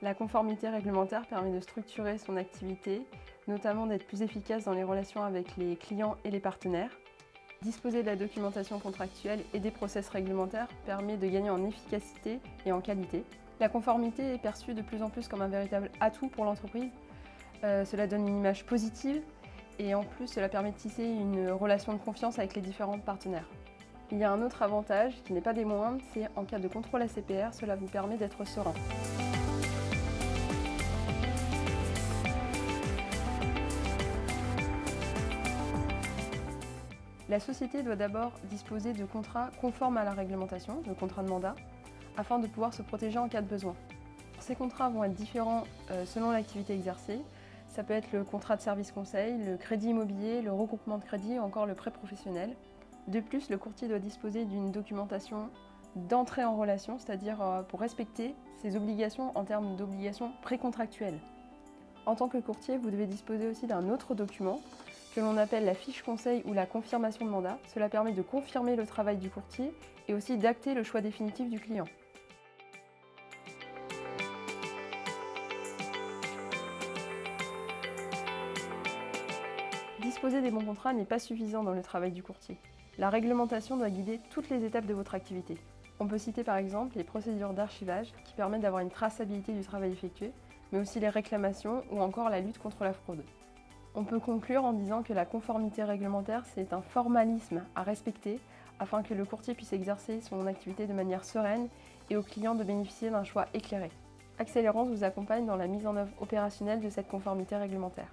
La conformité réglementaire permet de structurer son activité, notamment d'être plus efficace dans les relations avec les clients et les partenaires. Disposer de la documentation contractuelle et des process réglementaires permet de gagner en efficacité et en qualité. La conformité est perçue de plus en plus comme un véritable atout pour l'entreprise. Cela donne une image positive et en plus cela permet de tisser une relation de confiance avec les différents partenaires. Il y a un autre avantage qui n'est pas des moindres, c'est en cas de contrôle ACPR, cela vous permet d'être serein. La société doit d'abord disposer de contrats conformes à la réglementation, le contrat de mandat, afin de pouvoir se protéger en cas de besoin. Ces contrats vont être différents selon l'activité exercée. Ça peut être le contrat de service conseil, le crédit immobilier, le regroupement de crédit ou encore le prêt professionnel. De plus, le courtier doit disposer d'une documentation d'entrée en relation, c'est-à-dire pour respecter ses obligations en termes d'obligations précontractuelles. En tant que courtier, vous devez disposer aussi d'un autre document que l'on appelle la fiche conseil ou la confirmation de mandat. Cela permet de confirmer le travail du courtier et aussi d'acter le choix définitif du client. Disposer des bons contrats n'est pas suffisant dans le travail du courtier. La réglementation doit guider toutes les étapes de votre activité. On peut citer par exemple les procédures d'archivage qui permettent d'avoir une traçabilité du travail effectué, mais aussi les réclamations ou encore la lutte contre la fraude. On peut conclure en disant que la conformité réglementaire, c'est un formalisme à respecter afin que le courtier puisse exercer son activité de manière sereine et au client de bénéficier d'un choix éclairé. Accélérance vous accompagne dans la mise en œuvre opérationnelle de cette conformité réglementaire.